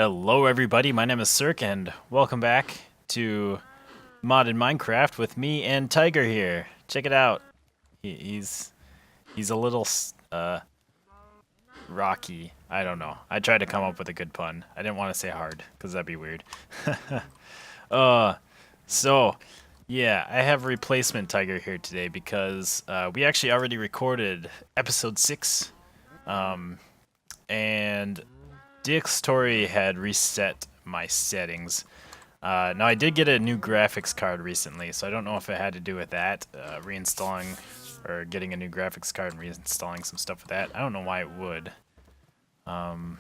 Hello everybody, my name is Sirhc and welcome back to Modded Minecraft with me and Tiger here. Check it out. He's a little rocky. I don't know. I tried to come up with a good pun. I didn't want to say hard because that'd be weird. uh so yeah, I have replacement Tiger here today because we actually already recorded episode 6 and Story had reset my settings. Now I did get a new graphics card recently, so I don't know if it had to do with that, reinstalling or getting a new graphics card and reinstalling some stuff with that. I don't know why it would. Not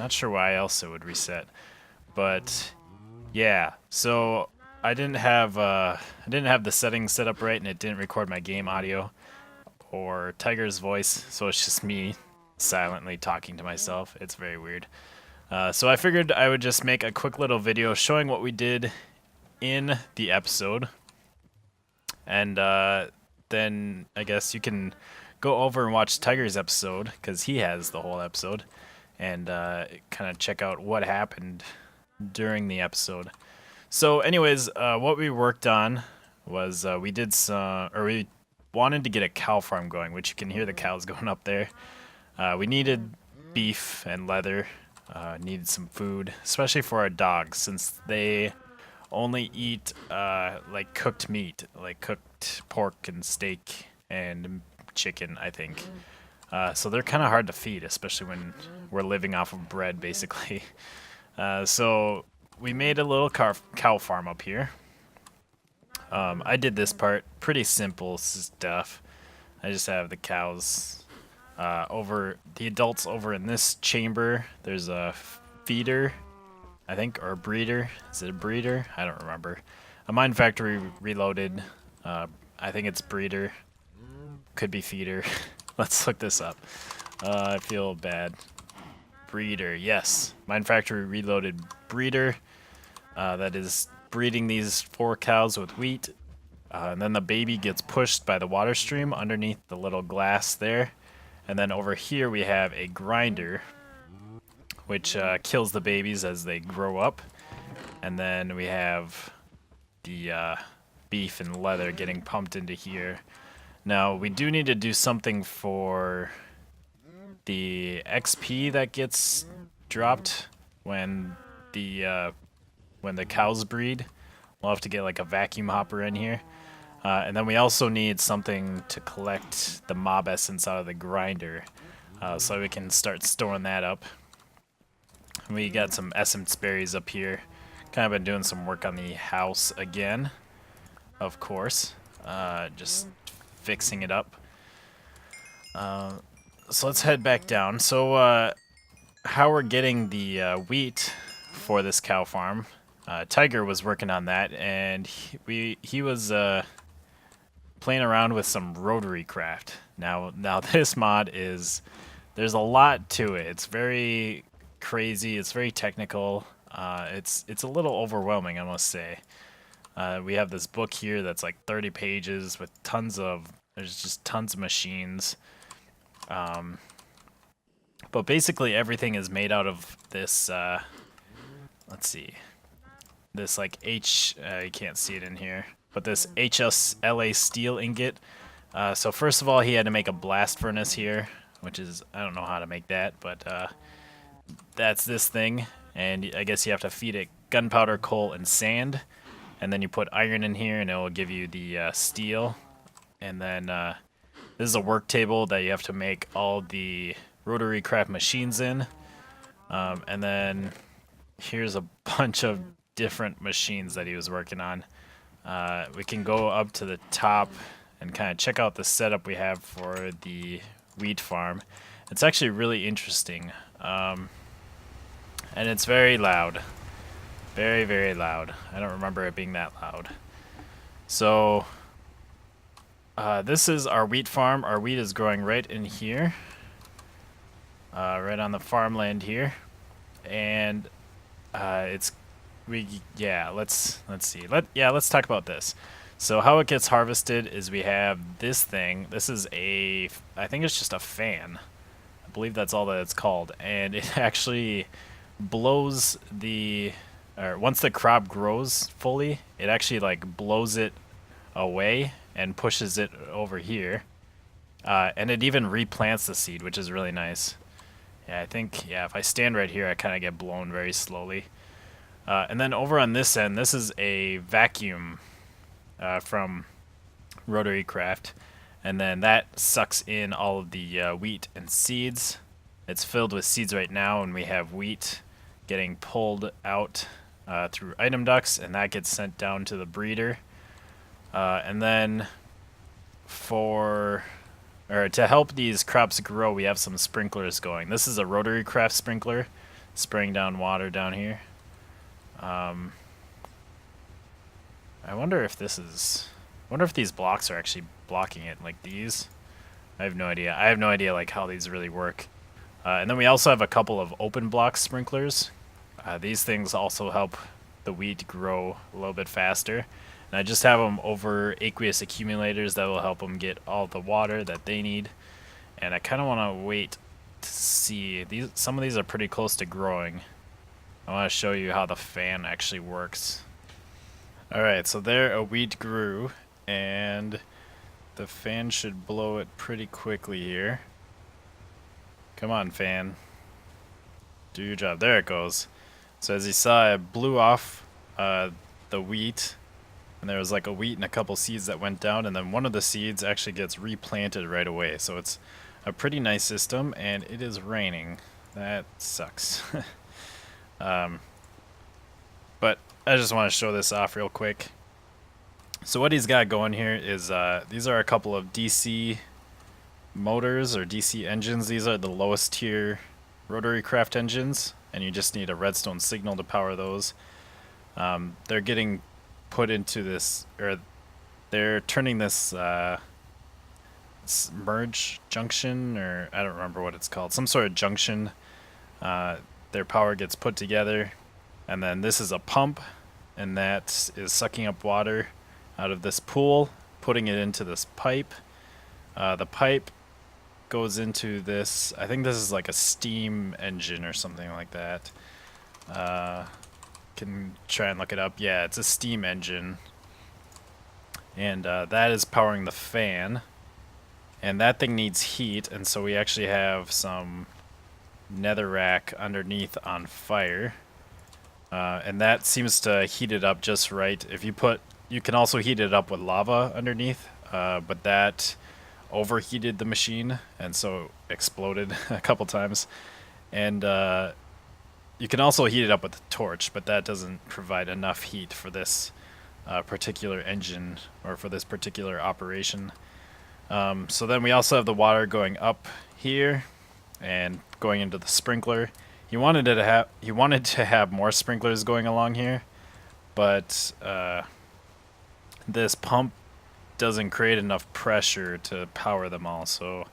sure why else it would reset, but yeah. So I didn't have the settings set up right, and it didn't record my game audio or Tiger's voice, so it's just me silently talking to myself. It's very weird. So I figured I would just make a quick little video showing what we did in the episode. And then I guess you can go over and watch Tiger's episode, because he has the whole episode, and kind of check out what happened during the episode. So anyways, what we worked on was we wanted to get a cow farm going, which you can hear the cows going up there. We needed beef and leather, needed some food, especially for our dogs, since they only eat like cooked meat, like cooked pork and steak and chicken, I think. So they're kind of hard to feed, especially when we're living off of bread, basically. So we made a little cow farm up here. I did this part, pretty simple stuff. I just have the cows over the adults over in this chamber. There's a feeder, I think, or a breeder. Is it a breeder? I don't remember. A Mine Factory Reloaded. I think it's breeder. Could be feeder. Let's look this up. I feel bad. Breeder, yes. Mine Factory Reloaded breeder. That is breeding these 4 cows with wheat. And then the baby gets pushed by the water stream underneath the little glass there. And then over here we have a grinder, which kills the babies as they grow up. And then we have the beef and leather getting pumped into here. Now we do need to do something for the XP that gets dropped when the cows breed. We'll have to get like a vacuum hopper in here. And then we also need something to collect the mob essence out of the grinder, so we can start storing that up. We got some essence berries up here. Kind of been doing some work on the house again, of course. Just fixing it up. So let's head back down. So how we're getting the wheat for this cow farm. Tiger was working on that, and he was playing around with some SolitaryCraft. Now this mod there's a lot to it. It's very crazy. It's very technical. It's a little overwhelming, I must say. We have this book here that's like 30 pages with there's just tons of machines. But basically everything is made out of this. Let's see. This like you can't see it in here, but this HSLA steel ingot. So first of all, he had to make a blast furnace here, which is, I don't know how to make that, but that's this thing. And I guess you have to feed it gunpowder, coal, and sand. And then you put iron in here, and it will give you the steel. And then this is a work table that you have to make all the SolitaryCraft machines in. And then here's a bunch of different machines that he was working on. We can go up to the top and kind of check out the setup we have for the wheat farm. It's actually really interesting, and it's very loud, very, very loud. I don't remember it being that loud. So this is our wheat farm. Our wheat is growing right in here, right on the farmland here, and let's see. Let's talk about this. So how it gets harvested is we have this thing. This is I think it's just a fan. I believe that's all that it's called. And it actually blows the, or once the crop grows fully, it actually like blows it away and pushes it over here. And it even replants the seed, which is really nice. Yeah, I think, yeah, if I stand right here, I kind of get blown very slowly. And then over on this end, this is a vacuum from SolitaryCraft. And then that sucks in all of the wheat and seeds. It's filled with seeds right now, and we have wheat getting pulled out through item ducts, and that gets sent down to the breeder. And then to help these crops grow, we have some sprinklers going. This is a SolitaryCraft sprinkler, spraying down water down here. I wonder if these blocks are actually blocking it, like these. I have no idea. I have no idea like how these really work. And then we also have a couple of open block sprinklers. These things also help the wheat grow a little bit faster. And I just have them over aqueous accumulators that will help them get all the water that they need. And I kind of want to wait to see. Some of these are pretty close to growing. I want to show you how the fan actually works. Alright, so there a wheat grew, and the fan should blow it pretty quickly here. Come on, fan. Do your job. There it goes. So as you saw, it blew off the wheat, and there was like a wheat and a couple seeds that went down, and then one of the seeds actually gets replanted right away. So it's a pretty nice system, and it is raining. That sucks. But I just want to show this off real quick. So what he's got going here is these are a couple of DC motors or DC engines. These are the lowest tier SolitaryCraft engines, and you just need a redstone signal to power those. They're getting put into this, or they're turning this merge junction, or I don't remember what it's called, some sort of junction. Their power gets put together, and then this is a pump, and that is sucking up water out of this pool, putting it into this pipe. The pipe goes into this, I think this is like a steam engine or something like that. Can try and look it up. Yeah, it's a steam engine, and that is powering the fan, and that thing needs heat, and so we actually have some netherrack underneath on fire, and that seems to heat it up just right. You can also heat it up with lava underneath, but that overheated the machine, and so exploded a couple times. And you can also heat it up with a torch, but that doesn't provide enough heat for this particular engine, or for this particular operation. So then we also have the water going up here and going into the sprinkler. He wanted to have more sprinklers going along here, but this pump doesn't create enough pressure to power them all, so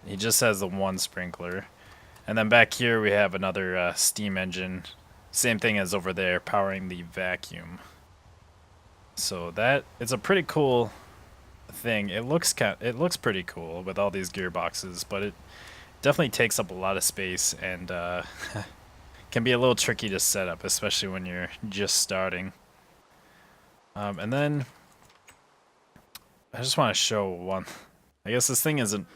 he just has the one sprinkler. And then back here we have another steam engine, same thing as over there, powering the vacuum. So it's a pretty cool thing. It looks pretty cool with all these gearboxes, but it definitely takes up a lot of space, and can be a little tricky to set up, especially when you're just starting. And then I just want to show one. I guess this thing isn't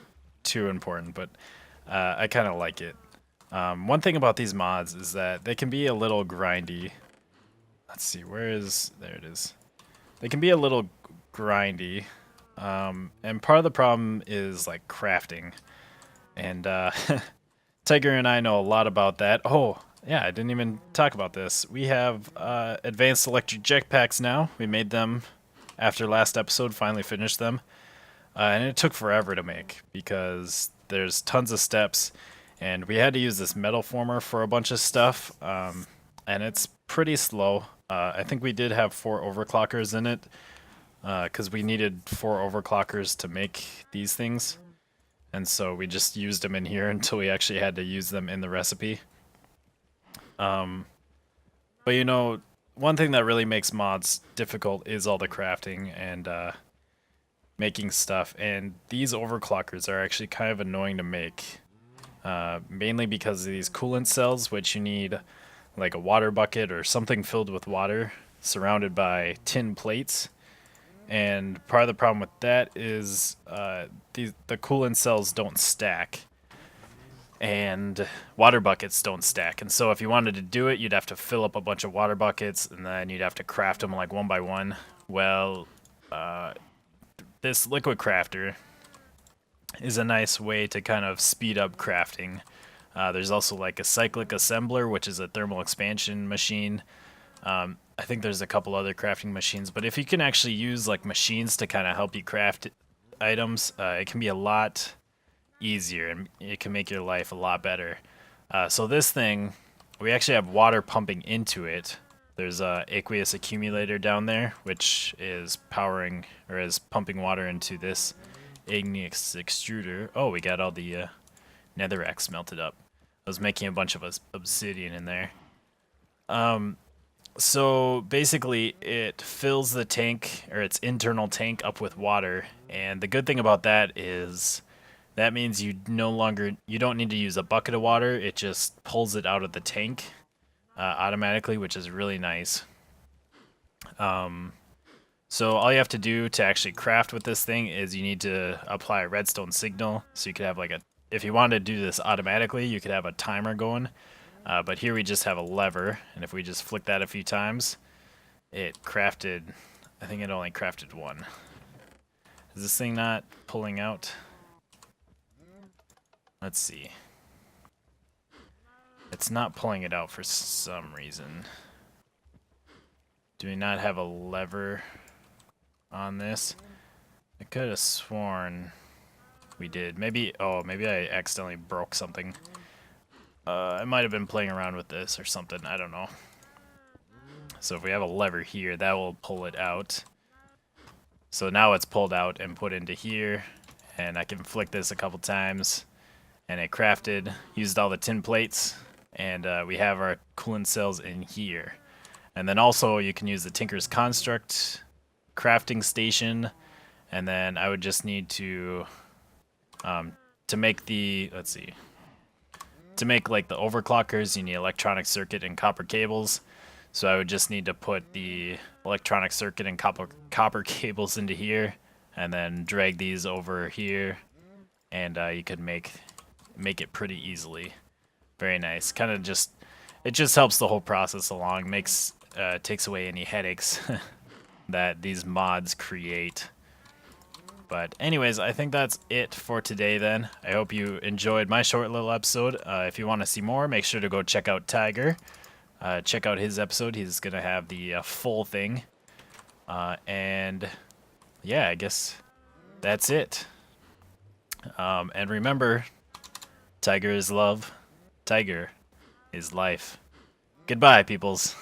too important, but I kind of like it. One thing about these mods is that they can be a little grindy. Let's see, there it is. They can be a little grindy, and part of the problem is like crafting. And Tiger and I know a lot about that. Oh, yeah, I didn't even talk about this. We have advanced electric jetpacks now. We made them after last episode, finally finished them. And it took forever to make because there's tons of steps, and we had to use this metal former for a bunch of stuff, and it's pretty slow. I think we did have 4 overclockers in it because we needed 4 overclockers to make these things. And so we just used them in here until we actually had to use them in the recipe. But you know, one thing that really makes mods difficult is all the crafting and making stuff. And these overclockers are actually kind of annoying to make. mainly because of these coolant cells, which you need like a water bucket or something filled with water surrounded by tin plates. And part of the problem with that is the coolant cells don't stack, and water buckets don't stack. And so if you wanted to do it, you'd have to fill up a bunch of water buckets, and then you'd have to craft them like one by one. Well, this liquid crafter is a nice way to kind of speed up crafting. There's also like a cyclic assembler, which is a thermal expansion machine. I think there's a couple other crafting machines, but if you can actually use like machines to kind of help you craft items, it can be a lot easier and it can make your life a lot better. So this thing, we actually have water pumping into it. There's a aqueous accumulator down there, which is powering or is pumping water into this igneous extruder. Oh, we got all the netherrack melted up. I was making a bunch of obsidian in there. So basically it fills the tank, or its internal tank, up with water, and the good thing about that is that means you don't need to use a bucket of water. It just pulls it out of the tank automatically, which is really nice. So all you have to do to actually craft with this thing is you need to apply a redstone signal. So you could have like if you wanted to do this automatically, you could have a timer going. But here we just have a lever, and if we just flick that a few times, it crafted, I think it only crafted one. Is this thing not pulling out? Let's see. It's not pulling it out for some reason. Do we not have a lever on this? I could have sworn we did. Maybe I accidentally broke something. I might have been playing around with this or something, I don't know. So if we have a lever here, that will pull it out. So now it's pulled out and put into here, and I can flick this a couple times, and it crafted, used all the tin plates, and we have our coolant cells in here. And then also you can use the Tinker's Construct crafting station, and then I would just need to make the, let's see, to make like the overclockers, you need electronic circuit and copper cables. So I would just need to put the electronic circuit and copper cables into here, and then drag these over here, and you could make it pretty easily. Very nice. Kind of just, it just helps the whole process along. Takes away any headaches that these mods create. But anyways, I think that's it for today then. I hope you enjoyed my short little episode. If you want to see more, make sure to go check out Tiger. Check out his episode. He's going to have the full thing. And yeah, I guess that's it. And remember, Tiger is love. Tiger is life. Goodbye, peoples.